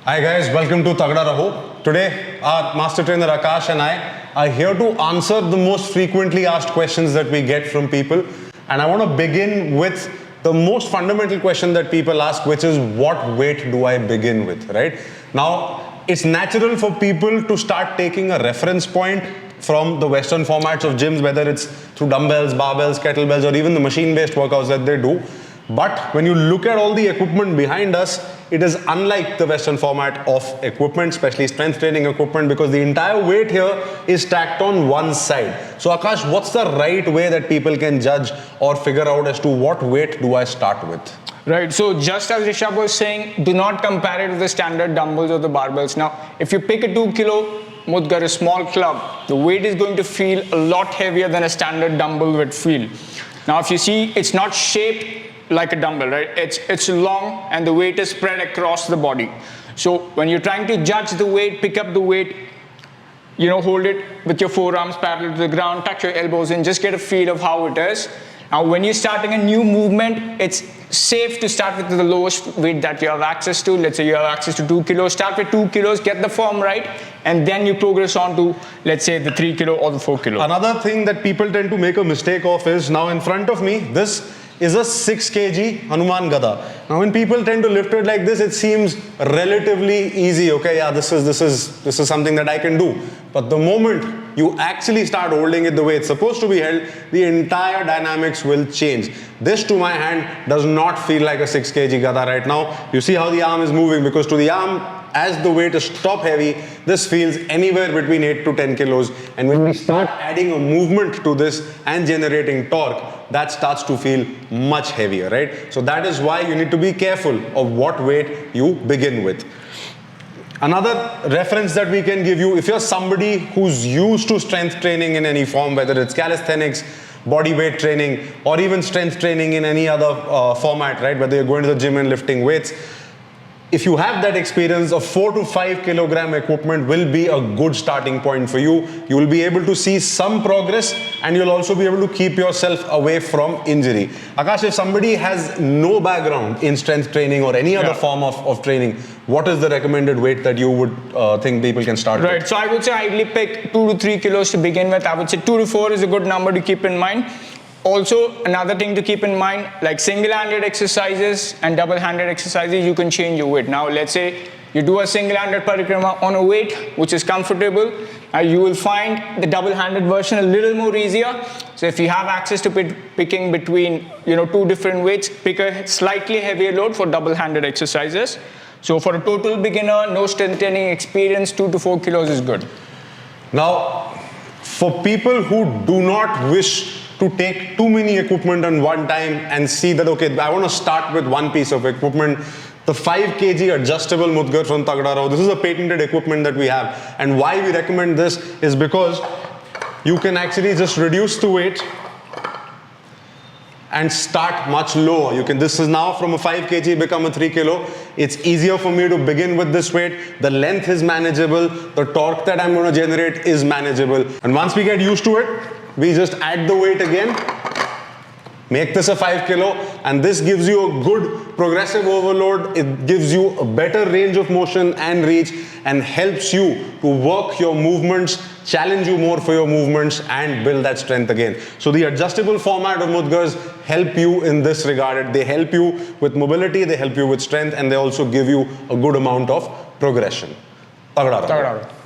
Hi guys, welcome to Tagda Raho. Today, our master trainer Akash and I are here to answer the most frequently asked questions that we get from people. And I want to begin with the most fundamental question that people ask, which is what weight do I begin with, right? Now, it's natural for people to start taking a reference point from the Western formats of gyms, whether it's through dumbbells, barbells, kettlebells, or even the machine-based workouts that they do. But when you look at all the equipment behind us, it is unlike the Western format of equipment, especially strength training equipment, because the entire weight here is stacked on one side. So Akash, what's the right way that people can judge or figure out as to what weight do I start with? Right, so just as Rishabh was saying, do not compare it with the standard dumbbells or the barbells. Now, if you pick a 2 kilo Mudgar, a small club, the weight is going to feel a lot heavier than a standard dumbbell would feel. Now, if you see, it's not shaped like a dumbbell, right? It's long and the weight is spread across the body. So when you're trying to judge the weight, pick up the weight, hold it with your forearms parallel to the ground, touch your elbows and just get a feel of how it is. Now, when you're starting a new movement, it's safe to start with the lowest weight that you have access to. Let's say you have access to 2 kilos. Start with 2 kilos, get the form right, and then you progress on to, let's say, the 3 kilo or the 4 kilo. Another thing that people tend to make a mistake of is, now in front of me, this is a 6 kg hanumangada. Now when people tend to lift it like this, it seems relatively easy. Okay, yeah, this is something that I can do. But the moment you actually start holding it the way it's supposed to be held, the entire dynamics will change. This to my hand does not feel like a 6 kg gada right now. You see how the arm is moving, because to the arm, as the weight is top heavy, this feels anywhere between 8 to 10 kilos. And when we start adding a movement to this and generating torque, that starts to feel much heavier, right? So that is why you need to be careful of what weight you begin with. Another reference that we can give you, if you're somebody who's used to strength training in any form, whether it's calisthenics, body weight training, or even strength training in any other format, right? Whether you're going to the gym and lifting weights, if you have that experience, a 4 to 5 kilogram equipment will be a good starting point for you. You will be able to see some progress and you'll also be able to keep yourself away from injury. Akash, if somebody has no background in strength training or any other form of training, what is the recommended weight that you would think people can start with? Right, so I would say ideally pick 2 to 3 kilos to begin with. I would say 2 to 4 is a good number to keep in mind. Also, another thing to keep in mind, like single-handed exercises and double-handed exercises, you can change your weight. Now, let's say you do a single-handed parikrama on a weight which is comfortable, you will find the double-handed version a little more easier. So if you have access to picking between, 2 different weights, pick a slightly heavier load for double-handed exercises. So for a total beginner, no strength training experience, 2 to 4 kilos is good. Now, for people who do not wish to take too many equipment on one time and see that, okay, I want to start with one piece of equipment, the 5 kg adjustable Mudgar from Tagda Raho. This is a patented equipment that we have. And why we recommend this is because you can actually just reduce the weight and start much lower. This is now from a 5 kg become a 3 kilo. It's easier for me to begin with this weight. The length is manageable. The torque that I'm going to generate is manageable. And once we get used to it, we just add the weight again, make this a 5 kilo, and this gives you a good progressive overload. It gives you a better range of motion and reach and helps you to work your movements, challenge you more for your movements and build that strength again. So the adjustable format of Mudgars help you in this regard. They help you with mobility, they help you with strength, and they also give you a good amount of progression. Tagda Raho.